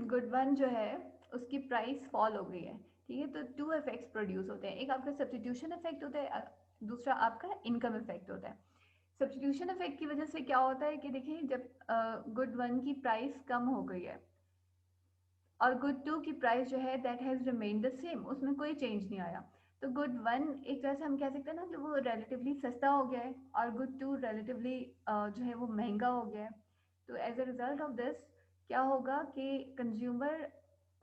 Good one जो है उसकी प्राइस फॉल हो गई है, ठीक है। तो टू इफेक्ट्स प्रोड्यूस होते हैं, एक आपका सब्स्टिट्यूशन इफेक्ट होता है, दूसरा आपका इनकम इफेक्ट होता है। सब्स्टिट्यूशन इफेक्ट की वजह से क्या होता है कि देखिए, जब गुड वन की प्राइस कम हो गई है और गुड टू की प्राइस जो है that has remained the same, उसमें कोई चेंज नहीं आया, तो गुड वन एक तरह से हम कह सकते हैं ना कि वो रिलेटिवली सस्ता हो गया है, और गुड टू रिलेटिवली जो है वो महंगा हो गया है। तो as a result of this क्या होगा कि कंज्यूमर,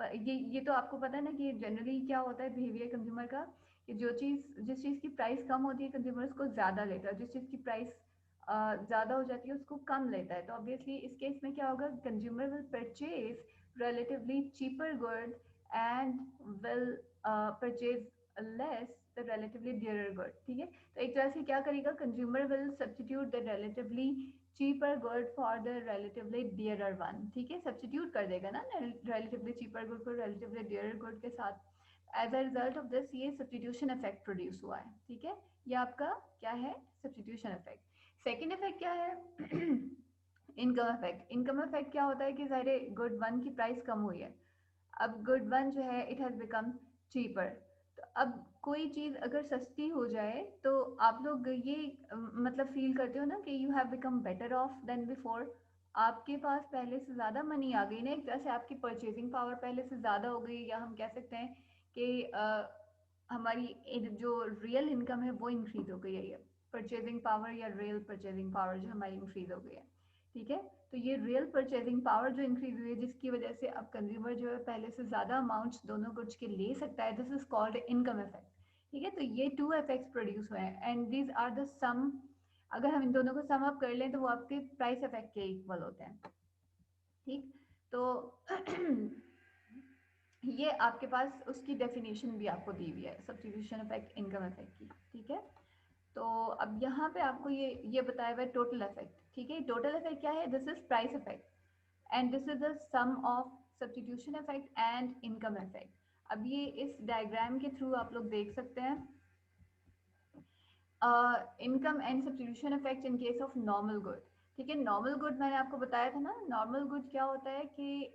ये तो आपको पता है ना कि जनरली क्या होता है बिहेवियर कंज्यूमर का, कि जिस चीज़ की प्राइस कम होती है कंज्यूमर उसको ज़्यादा लेता है, जिस चीज़ की प्राइस ज़्यादा हो जाती है उसको कम लेता है। तो ऑब्वियसली इस केस में क्या होगा, consumer will purchase relatively cheaper good and will purchase less the relatively dearer good, ठीक है। तो एक तरह से क्या करेगा, consumer will substitute the relatively cheaper good for the relatively dearer one, ठीक है, substitute कर देगा ना relatively cheaper good को relatively dearer good के साथ। As a result of this ये सब्स्टिट्यूशन इफेक्ट प्रोड्यूस हुआ है, ठीक है। ये आपका क्या है, सब्स्टिट्यूशन इफेक्ट। सेकेंड इफेक्ट क्या है, इनकम इफेक्ट। इनकम इफेक्ट क्या होता है कि सारे गुड वन की प्राइस कम हुई है, अब गुड वन जो है इट हैज़ बिकम चीपर। तो अब कोई चीज़ अगर सस्ती हो जाए तो आप लोग ये मतलब फील करते हो ना कि you have become better off than before, आपके पास पहले से ज़्यादा मनी आ गई ना, एक तरह से आपकी परचेजिंग पावर पहले से ज़्यादा हो गई, या हम कह सकते हैं कि हमारी जो रियल इनकम है वो इंक्रीज हो गई है, ये परचेजिंग पावर या रियल परचेजिंग पावर जो हमारी इंक्रीज हो गई है, ठीक है। तो ये रियल परचेजिंग पावर जो इंक्रीज हुई है जिसकी वजह से अब कंज्यूमर जो है पहले से ज़्यादा अमाउंट्स दोनों गुड्स के ले सकता है, this is called income effect, ठीक है। तो ये टू इफेक्ट्स प्रोड्यूस हुए हैं एंड दीज आर द सम, अगर हम इन दोनों को सम अप कर लें तो वो आपके प्राइस इफेक्ट के इक्वल होते हैं, ठीक। तो ये आपके पास उसकी डेफिनेशन भी आपको दी हुई है सब्स्टिट्यूशन इफेक्ट इनकम इफेक्ट की, ठीक है। तो अब यहाँ पे आपको ये बताया हुआ है टोटल इफेक्ट, ठीक है। टोटल इफेक्ट क्या है, this is price effect and this is the sum of substitution effect and income effect. अब ये इस डायग्राम के थ्रू आप लोग देख सकते हैं income and substitution effect in case of normal good, ठीक है। नॉर्मल गुड मैंने आपको बताया था ना, नॉर्मल गुड क्या होता है कि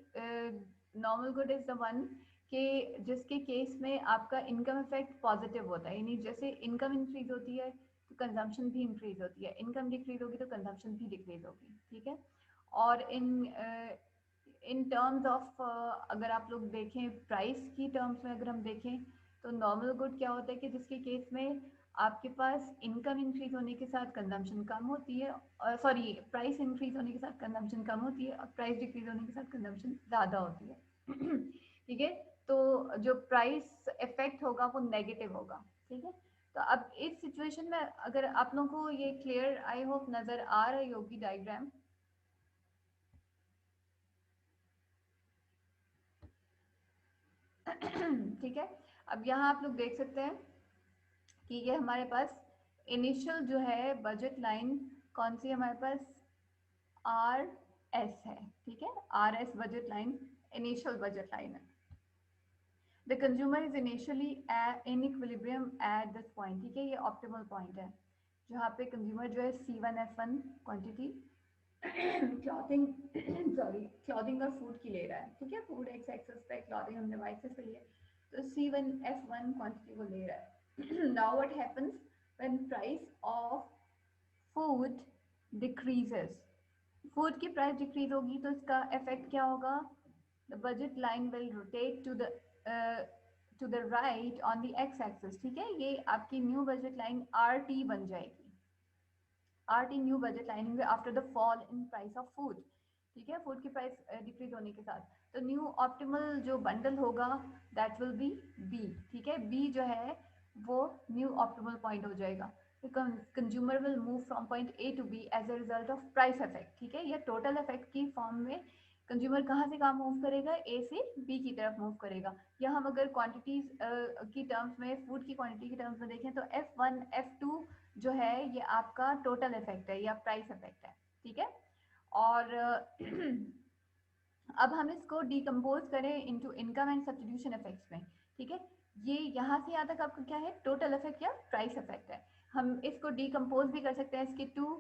normal good is the one कि जिसके केस में आपका इनकम इफेक्ट पॉजिटिव होता है, यानी जैसे इनकम इंक्रीज होती है तो कंजम्पशन भी इंक्रीज होती है, इनकम डिक्रीज होगी तो कंजम्पशन भी डिक्रीज होगी, ठीक है। और इन टर्म्स ऑफ अगर आप लोग देखें प्राइस की टर्म्स में अगर हम देखें तो नॉर्मल गुड क्या होता है कि जिसके केस में आपके पास इनकम इंक्रीज होने के साथ कंजम्पशन कम होती है, सॉरी प्राइस इंक्रीज होने के साथ कंजम्पशन कम होती है और प्राइस डिक्रीज होने के साथ कंजम्पशन ज़्यादा होती है ठीक है। तो जो प्राइस इफेक्ट होगा वो नेगेटिव होगा, ठीक है। तो अब इस सिचुएशन में अगर आप लोगों को ये क्लियर आई होप नज़र आ रही होगी डायग्राम, ठीक है। अब यहाँ आप लोग देख सकते हैं कि ये हमारे पास इनिशियल जो है बजट लाइन कौन सी है हमारे पास, आर एस है, ठीक है। R S budget line initial budget line है। The consumer is initially in equilibrium at this point, ठीक है, ये ऑप्टिमल पॉइंट है जहाँ पे कंज्यूमर जो है C1F1 quantity clothing sorry clothing और फूड की ले रहा है, ठीक है। फूड एक्स एक्सेस पे, क्लॉथिंग हमने वाई एक्सेस पे लिया, तो C1F1 क्वांटिटी वो ले रहा है now what happens when price of food decreases, food की प्राइस डिक्रीज होगी तो इसका इफेक्ट क्या होगा, the budget line will rotate to the right on the X axis, ठीक है। ये आपकी न्यू बजट लाइन RT बन जाएगी, RT new budget line after the fall in price of food, ठीक है, फूड की प्राइस डिक्रीज होने के साथ। तो न्यू ऑप्टिमल जो बंडल होगा दैट विल बी बी, ठीक है। बी जो है वो न्यू ऑप्टिमल पॉइंट हो जाएगा, consumer will move from point A to B as a result of price effect, ठीक है। या टोटल इफेक्ट की फॉर्म में कंज्यूमर कहाँ से कहाँ मूव करेगा, ए से बी की तरफ मूव करेगा। या हम अगर क्वांटिटीज की टर्म्स में, फूड की क्वांटिटी की टर्म्स में देखें तो F1 F2 जो है ये आपका टोटल इफेक्ट है या प्राइस इफेक्ट है, ठीक है। और अब हम इसको डिकम्पोज करें into income and substitution effects में, ठीक है। ये यहाँ से यहाँ तक आपका क्या है, टोटल इफेक्ट या प्राइस इफेक्ट है। हम इसको डिकम्पोज भी कर सकते हैं इसके टू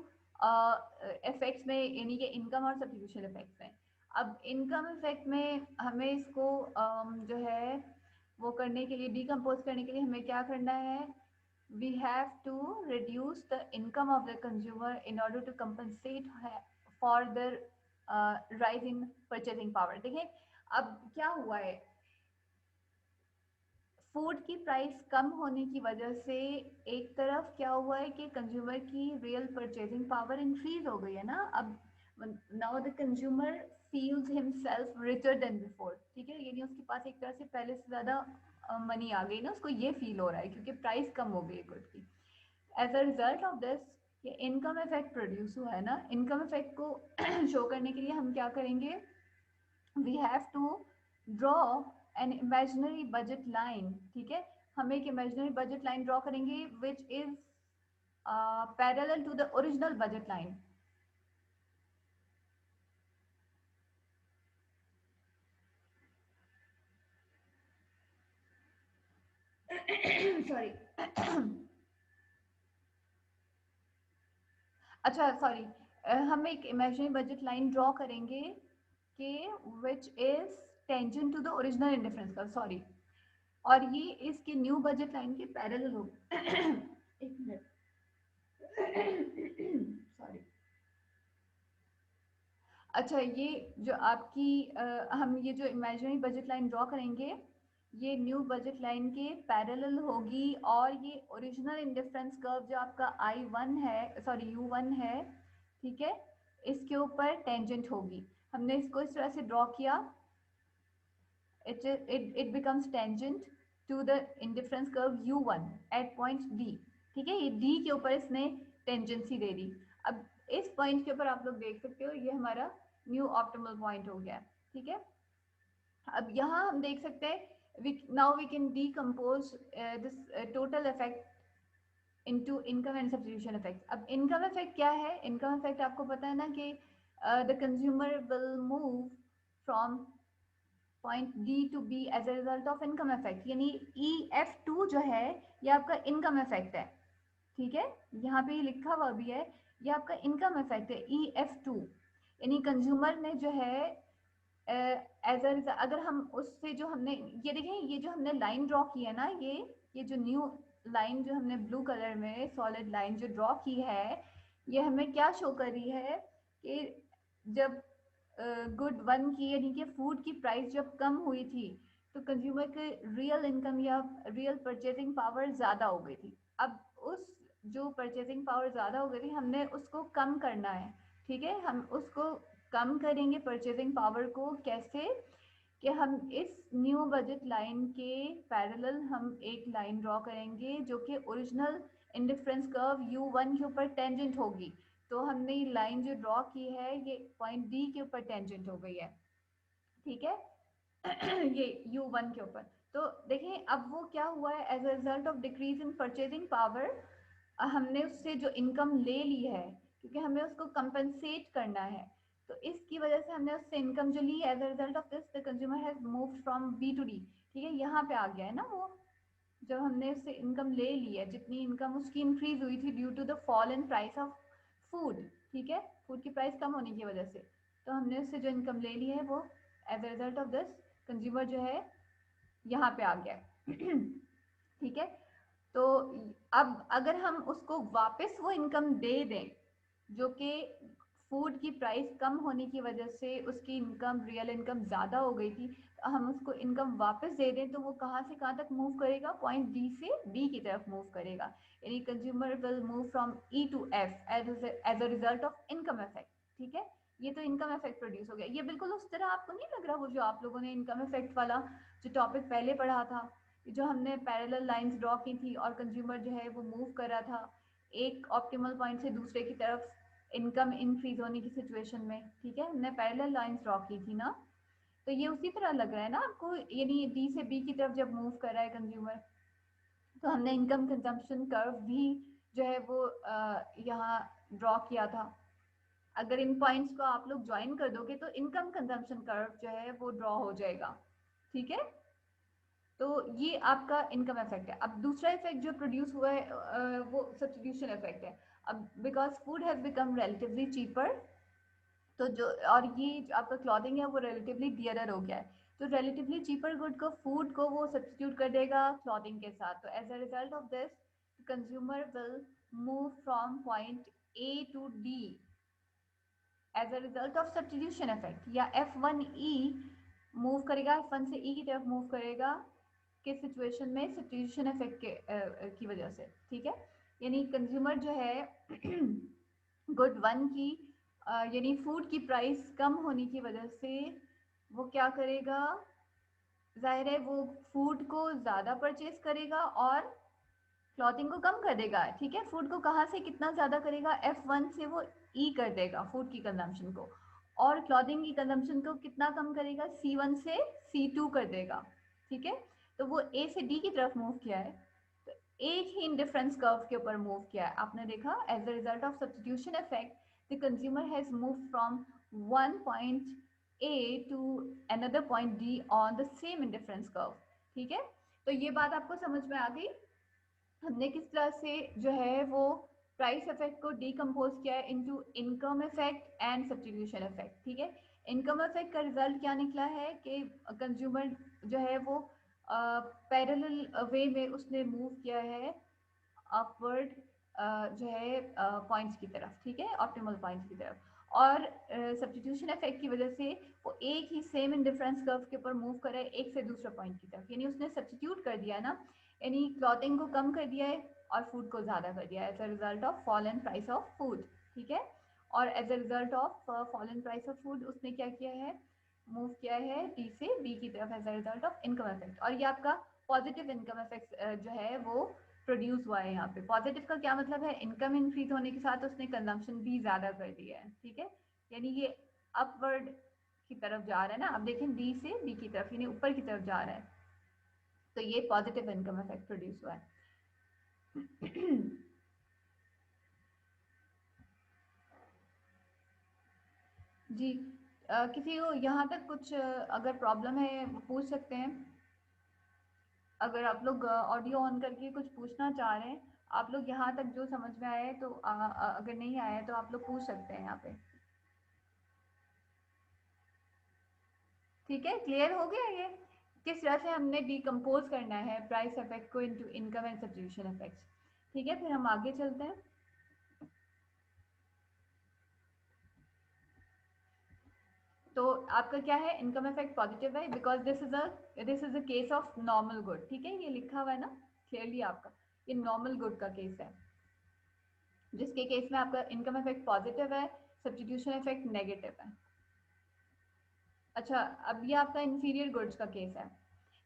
इफेक्ट्स में, यानी कि इनकम और सब्स्टिट्यूशन इफेक्ट्स में। अब इनकम इफेक्ट में हमें इसको जो है वो करने के लिए, डिकम्पोज करने के लिए हमें क्या करना है, we have to reduce the income of the consumer in order to compensate for the rise in purchasing power। देखिए अब क्या हुआ है, फूड की प्राइस कम होने की वजह से एक तरफ क्या हुआ है कि कंज्यूमर की रियल परचेजिंग पावर इंक्रीज हो गई है ना। अब now the consumer feels himself richer than before, ठीक है, यानी उसके पास एक तरह से पहले से ज़्यादा मनी आ गई ना, उसको ये फील हो रहा है क्योंकि प्राइस कम हो गई गुड की। As a result of this ये इनकम इफेक्ट प्रोड्यूस हुआ है ना। इनकम इफेक्ट को शो करने के लिए हम क्या करेंगे, we have to draw an imaginary budget line, ठीक है। हम एक इमेजिनरी बजट लाइन ड्रॉ करेंगे which is parallel to the original budget line. Sorry अच्छा सॉरी, हम एक इमेजिनरी बजट लाइन ड्रॉ करेंगे कि which is tangent to the original indifference curve, sorry, और ये इसके न्यू बजट लाइन के पैरेलल हो। एक मिनट सॉरी। अच्छा ये जो आपकी हम ये जो इमेजिनरी बजट लाइन ड्रॉ करेंगे ये न्यू बजट लाइन के पैरेलल होगी और ये ओरिजिनल इंडिफरेंस कर्व जो आपका I1 है, सॉरी U1 है, ठीक है, इसके ऊपर टेंजेंट होगी। हमने इसको इस तरह से ड्रॉ किया, it becomes tangent to the indifference curve U1 at point D, ठीक है, ये D के ऊपर इसने टेंजेंसी दे दी। अब इस पॉइंट के ऊपर आप लोग देख सकते हो ये हमारा न्यू ऑप्टिमल पॉइंट हो गया, ठीक है। अब यहाँ हम देख सकते हैं now we can decompose this total effect into income and substitution effects। अब income effect क्या है, income effect आपको पता है ना कि the consumer will move from point D to B as a result of income effect, यानी EF2 जो है ये आपका इनकम इफेक्ट है, ठीक है, यहाँ पे लिखा हुआ भी है ये आपका इनकम इफेक्ट है EF2, यानी कंज्यूमर ने जो है एज अ अगर हम उससे जो हमने ये देखें ये जो हमने लाइन ड्रॉ की है ना, ये जो न्यू लाइन जो हमने ब्लू कलर में सॉलिड लाइन जो ड्रॉ की है ये हमें क्या शो कर रही है कि जब गुड वन की यानी कि फूड की प्राइस जब कम हुई थी तो कंज्यूमर के रियल इनकम या रियल परचेजिंग पावर ज़्यादा हो गई थी। अब उस जो परचेजिंग पावर ज़्यादा हो गई थी हमने उसको कम करना है, ठीक है, हम उसको कम करेंगे परचेजिंग पावर को कैसे, कि हम इस न्यू बजट लाइन के पैरेलल हम एक लाइन ड्रॉ करेंगे जो कि ओरिजिनल इंडिफरेंस कर्व U1 के ऊपर टेंजेंट होगी। तो हमने ये लाइन जो ड्रॉ की है ये पॉइंट डी के ऊपर टेंजेंट हो गई है, ठीक है। ये U1 के ऊपर। तो देखें अब वो क्या हुआ है, as a result of decrease in purchasing power हमने उससे जो इनकम ले ली है क्योंकि हमें उसको कंपनसेट करना है, तो इसकी वजह से हमने उससे इनकम जो ली as a result of this the consumer has moved from B to D, ठीक है, यहाँ पे आ गया है ना वो, जब हमने उससे इनकम ले ली है जितनी इनकम उसकी इंक्रीज हुई थी due to the fall in price of food, ठीक है, फूड की प्राइस कम होने की वजह से, तो हमने उससे जो इनकम ले ली है वो as a result of this consumer जो है यहाँ पे आ गया है। ठीक है, तो अब अगर हम उसको वापस वो इनकम दे दें जो कि फूड की प्राइस कम होने की वजह से उसकी इनकम रियल इनकम ज़्यादा हो गई थी, तो हम उसको इनकम वापस दे दें तो वो कहाँ से कहाँ तक मूव करेगा, पॉइंट डी से बी की तरफ मूव करेगा, यानी consumer will move from E to F as a result of income effect, ठीक है। ये तो इनकम इफेक्ट प्रोड्यूस हो गया, ये बिल्कुल उस तरह आपको नहीं लग रहा वो जो आप लोगों ने इनकम इफेक्ट वाला जो टॉपिक पहले पढ़ा था, जो हमने पैरेलल लाइंस ड्रॉ की थी और कंज्यूमर जो है वो मूव कर रहा था एक ऑप्टिमल पॉइंट से दूसरे की तरफ इनकम इंक्रीज होने की सिचुएशन में, ठीक है, हमने पैरेलल लाइंस ड्रॉ की थी ना। तो ये उसी तरह लग रहा है ना आपको, यानी डी से बी की तरफ जब मूव कर रहा है कंज्यूमर, तो हमने इनकम कंजम्पशन कर्व भी जो है वो यहाँ ड्रॉ किया था। अगर इन पॉइंट्स को आप लोग ज्वाइन कर दोगे तो इनकम कंजम्पशन कर्व जो है वो ड्रॉ हो जाएगा, ठीक है। तो ये आपका इनकम इफेक्ट है। अब दूसरा इफेक्ट जो प्रोड्यूस हुआ है वो सब्स्टिट्यूशन इफेक्ट है। अब because food has become relatively cheaper तो जो और ये जो आपका क्लॉथिंग है वो रिलेटिवली डियरर हो गया है, तो रिलेटिवली चीपर गुड को फूड को वो सब्स्टिट्यूट कर देगा क्लॉथिंग के साथ। तो as a result of this consumer will move from point A to D as a result of substitution effect, या F1E मूव करेगा, F1 से E की तरफ मूव करेगा किस सिचुएशन में, सब्स्टिट्यूशन इफेक्ट के की वजह से, ठीक है। यानी कंज्यूमर जो है गुड वन की यानी फूड की प्राइस कम होने की वजह से वो क्या करेगा, जाहिर है वो फूड को ज़्यादा परचेज करेगा और क्लॉथिंग को कम कर देगा, ठीक है। फूड को कहाँ से कितना ज़्यादा करेगा, F1 से वो ई कर देगा फूड की कंजम्पशन को, और क्लॉथिंग की कंजम्पशन को कितना कम करेगा, C1 से C2 कर देगा, ठीक है। तो वो ए से डी की तरफ मूव किया है, तो एक ही इंडिफरेंस कर्व के ऊपर मूव किया है, आपने देखा as a result of substitution effect the consumer has move from one point A to another point D on the same indifference curve, ठीक है। तो ये बात आपको समझ में आ गई, हमने किस तरह से जो है वो प्राइस इफेक्ट को डीकम्पोज किया है into income effect and substitution effect, ठीक है। इनकम इफेक्ट का रिजल्ट क्या निकला है कि कंज्यूमर जो है वो पैरेलल वे में उसने मूव किया है अपवर्ड जो है पॉइंट्स की तरफ, ठीक है, ऑप्टिमल पॉइंट्स की तरफ। और सब्स्टिट्यूशन इफेक्ट की वजह से वो एक ही सेम इंडिफरेंस कर्व के ऊपर मूव कर रहा है एक से दूसरे पॉइंट की तरफ, यानी उसने सब्स्टिट्यूट कर दिया ना, यानी क्लॉथिंग को कम कर दिया है और फूड को ज़्यादा कर दिया है as a result of fall in price of food, ठीक है। और as a result of fall in price of food उसने क्या किया है, मूव किया है डी से बी की तरफ as a result of income effect. और ये आपका पॉजिटिव इनकम इफेक्ट जो है वो प्रोड्यूस हुआ है यहाँ पे। पॉजिटिव का क्या मतलब है, इनकम इंक्रीज होने के साथ उसने कंजम्पशन भी ज़्यादा कर दिया है, ठीक है, यानी ये अपवर्ड की तरफ जा रहा है ना, आप देखें डी से बी की तरफ यानी ऊपर की तरफ जा रहा है, तो ये पॉजिटिव इनकम इफेक्ट प्रोड्यूस हुआ है। जी किसी को यहाँ तक कुछ अगर प्रॉब्लम है वो पूछ सकते हैं। अगर आप लोग ऑडियो ऑन करके कुछ पूछना चाह रहे हैं, आप लोग यहाँ तक जो समझ में आया है तो अगर नहीं आया है तो आप लोग पूछ सकते हैं यहाँ पे, ठीक है। क्लियर हो गया ये किस तरह से हमने डिकम्पोज करना है प्राइस इफेक्ट को into income and substitution effects, ठीक है। फिर हम आगे चलते हैं। तो आपका क्या है, इनकम इफेक्ट पॉजिटिव है because this is a case of normal good, ठीक है, ये लिखा हुआ है ना क्लियरली आपका, ये नॉर्मल गुड का केस है जिसके केस में आपका इनकम इफेक्ट पॉजिटिव है, सब्स्टिट्यूशन इफेक्ट नेगेटिव है। अच्छा, अब ये आपका इंफीरियर गुड्स का केस है।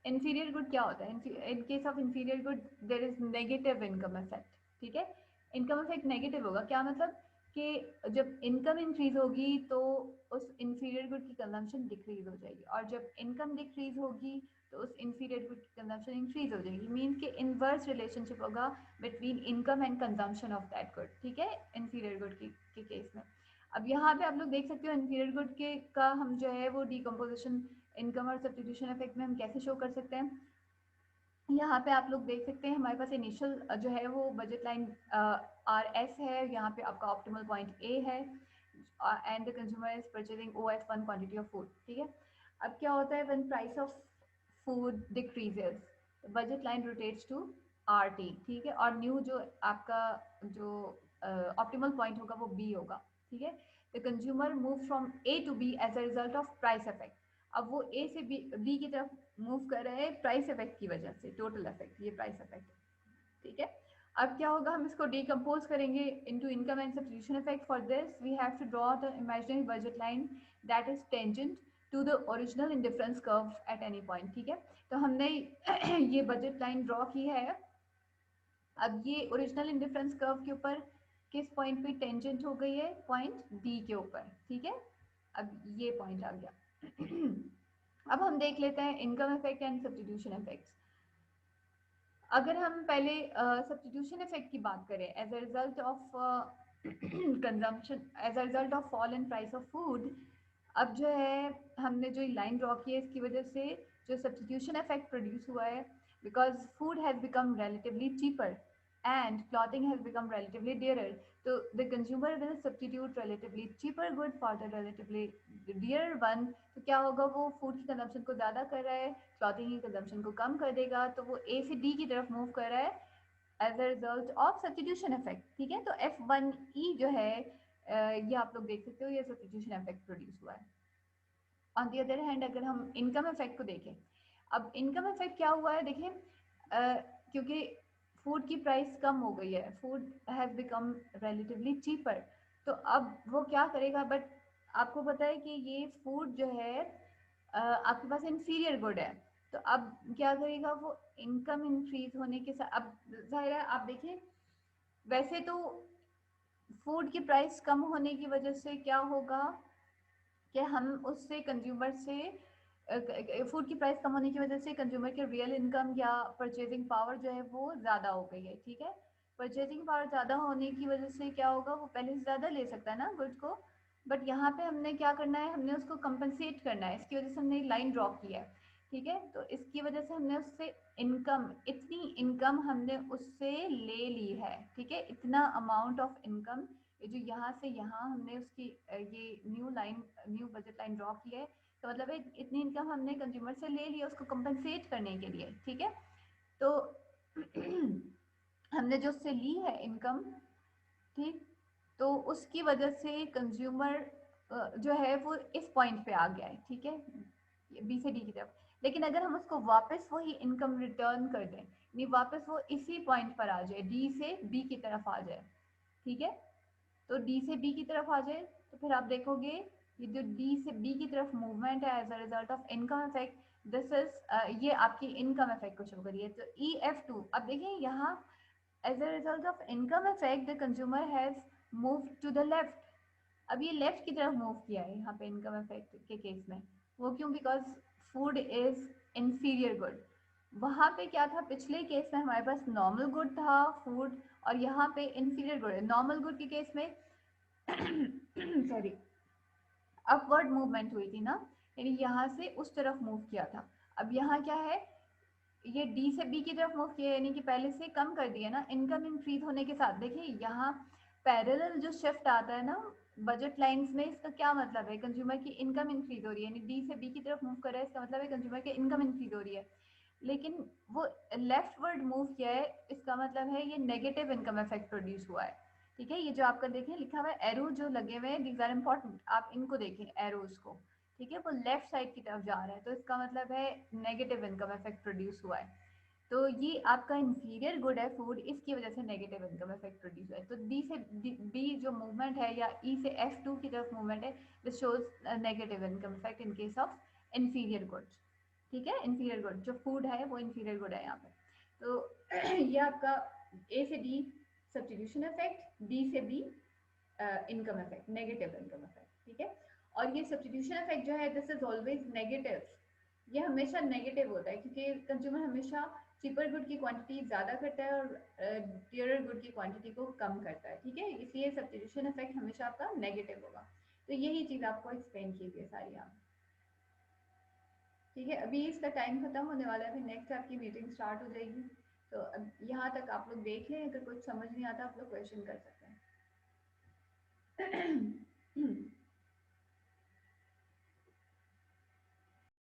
इंफीरियर गुड क्या होता है, in case of inferior good there is negative income effect, ठीक है। इनकम इफेक्ट नेगेटिव होगा, क्या मतलब कि जब इनकम इंक्रीज होगी तो उस इंफीरियर गुड की कंजम्पशन डिक्रीज हो जाएगी, और जब इनकम डिक्रीज होगी तो उस इंफीरियर गुड की कंजम्पशन इंक्रीज हो जाएगी, मीन्स कि इनवर्स रिलेशनशिप होगा between income and consumption of that good, ठीक है, इंफीरियर गुड के केस में। अब यहाँ पे आप लोग देख सकते हो इंफीरियर गुड के का हम जो है वो डिकम्पोजिशन इनकम और सब्स्टिट्यूशन इफेक्ट में हम कैसे शो कर सकते हैं। यहाँ पे आप लोग देख सकते हैं हमारे पास इनिशियल जो है वो बजट लाइन RS है, यहाँ पे आपका ऑप्टिमल पॉइंट A है and the consumer is purchasing OS1 quantity of food, ठीक है। अब क्या होता है when price of food decreases budget line rotates to RT, ठीक है, और न्यू जो आपका जो ऑप्टिमल पॉइंट होगा वो B होगा, ठीक है। The consumer move from A to B as a result of price effect, अब वो ए से बी की तरफ मूव कर रहे हैं प्राइस इफेक्ट की वजह से, टोटल इफेक्ट, ये प्राइस इफेक्ट, ठीक है। अब क्या होगा, हम इसको डिकम्पोज करेंगे into income and substitution effect. For this we have to draw the imaginary budget line that is tangent to the original indifference curve at any point, ठीक है। तो हमने ये बजट लाइन ड्रॉ की है, अब ये ओरिजिनल इंडिफरेंस कर्व के ऊपर किस पॉइंट पे टेंजेंट हो गई है, पॉइंट डी के ऊपर, ठीक है। अब ये पॉइंट आ गया। अब हम देख लेते हैं income effect and substitution effects. अगर हम पहले सब्स्टिट्यूशन इफेक्ट की बात करें as a result of consumption, as a result of fall in price of food, अब जो है हमने जो लाइन ड्रॉ की है इसकी वजह से जो सब्स्टिट्यूशन इफेक्ट प्रोड्यूस हुआ है because food has become relatively cheaper, and clothing has become relatively dearer. So the consumer will substitute relatively cheaper good for the relatively dearer one. तो क्या होगा, वो फूड की कंजम्पशन को ज़्यादा कर रहा है, क्लॉथिंग की कंजम्पशन को कम कर देगा, तो वो ए से डी की तरफ मूव कर रहा है as a result of substitution effect. ठीक है, तो F1E जो है ये आप लोग देख सकते हो, ये सब्स्टिट्यूशन इफेक्ट प्रोड्यूस हुआ है। ऑन दी अदर हैंड अगर हम इनकम इफेक्ट को देखें, अब इनकम इफेक्ट क्या हुआ है, देखिए क्योंकि फूड की प्राइस कम हो गई है, food has become relatively cheaper, तो अब वो क्या करेगा, बट आपको पता है कि ये फूड जो है आपके पास इंफीरियर गुड है, तो अब क्या करेगा वो, इनकम इंक्रीज होने के साथ, अब जाहिर है आप देखिए, वैसे तो फूड की प्राइस कम होने की वजह से क्या होगा कि हम उससे कंज्यूमर से फूड की प्राइस कम होने की वजह से कंज्यूमर के रियल इनकम या परचेजिंग पावर जो है वो ज़्यादा हो गई है। ठीक है, परचेजिंग पावर ज़्यादा होने की वजह से क्या होगा, वो पहले से ज़्यादा ले सकता है ना गुड्स को, बट यहाँ पे हमने क्या करना है, हमने उसको कंपनसेट करना है, इसकी वजह से हमने लाइन ड्रॉ की है। ठीक है, तो इसकी वजह से हमने उससे इनकम, इतनी इनकम हमने उससे ले ली है। ठीक है, इतना अमाउंट ऑफ इनकम, ये जो यहाँ से यहाँ हमने उसकी ये न्यू बजट लाइन ड्रॉ की है, तो मतलब इतनी इनकम हमने कंज्यूमर से ले लिया उसको कंपनसेट करने के लिए। ठीक है, तो हमने जो उससे ली है इनकम, ठीक, तो उसकी वजह से कंज्यूमर जो है वो इस पॉइंट पे आ गया है। ठीक है, बी से डी की तरफ, लेकिन अगर हम उसको वापस वही इनकम रिटर्न कर दें, नहीं वापस वो इसी पॉइंट पर आ जाए, डी से बी की तरफ आ जाए, ठीक है, तो डी से बी की तरफ आ जाए, तो फिर आप देखोगे ये जो डी से बी की तरफ मूवमेंट है as a result of income effect, this is ये आपकी इनकम इफेक्ट को शो करिए। तो EF2, अब देखिए यहाँ as a result of income effect the consumer has move to the left, अब ये लेफ्ट की तरफ मूव किया है यहाँ पे इनकम इफेक्ट के केस में, वो क्यों, because food is inferior good. वहाँ पे क्या था, पिछले केस में हमारे पास नॉर्मल गुड था फूड, और यहाँ पे इंफीरियर गुड है। नॉर्मल गुड के केस में सॉरी अपवर्ड मूवमेंट हुई थी ना, यानी यहाँ से उस तरफ मूव किया था। अब यहाँ क्या है, ये डी से बी की तरफ मूव किया, यानी कि पहले से कम कर दिया ना, इनकम इंक्रीज होने के साथ। देखिए यहाँ पैरेलल जो शिफ्ट आता है ना बजट लाइंस में, इसका क्या मतलब है, कंज्यूमर की इनकम इंक्रीज हो रही है, यानी डी से बी की तरफ मूव कर रहा है, इसका मतलब है कंज्यूमर की इनकम इंक्रीज हो रही है। लेकिन वो लेफ्टवर्ड मूव किया है, इसका मतलब है ये नेगेटिव इनकम इफेक्ट प्रोड्यूस हुआ है। ठीक है, ये जो आपका देखें लिखा हुआ है एरो जो लगे हुए हैं, दीज आर इम्पोर्टेंट, आप इनको देखें एरोज को। ठीक है, वो लेफ्ट साइड की तरफ जा रहा है, तो इसका मतलब है नेगेटिव इनकम इफेक्ट प्रोड्यूस हुआ है। तो ये आपका इंफीरियर गुड है फूड, इसकी वजह से नेगेटिव इनकम इफेक्ट प्रोड्यूस हुआ है। तो डी से बी जो मूवमेंट है, या ई से F2 की तरफ मूवमेंट है, this shows negative income effect in case of inferior goods. ठीक है, इंफीरियर गुड जो फूड है वो इंफीरियर गुड है यहाँ पे। तो ये आपका ए से डी सब्स्टिट्यूशन इफेक्ट, डी से be income effect, negative income effect. ठीक है, और ये सब्स्टिट्यूशन इफेक्ट जो है दिस इज ऑलवेज नेगेटिव, ये हमेशा नेगेटिव होता है, क्योंकि कंज्यूमर हमेशा चीपर गुड की क्वांटिटी ज़्यादा करता है और डियरर गुड की क्वांटिटी को कम करता है। ठीक है, इसलिए सब्स्टिट्यूशन इफेक्ट हमेशा आपका नेगेटिव होगा। तो यही चीज़ आपको एक्सप्लेन कीजिए सारी आप। ठीक है, अभी इसका टाइम खत्म होने वाला है, फिर नेक्स्ट आपकी मीटिंग स्टार्ट हो जाएगी। तो अब यहाँ तक आप लोग देख लें, अगर कुछ समझ नहीं आता आप लोग क्वेश्चन कर सकते हैं।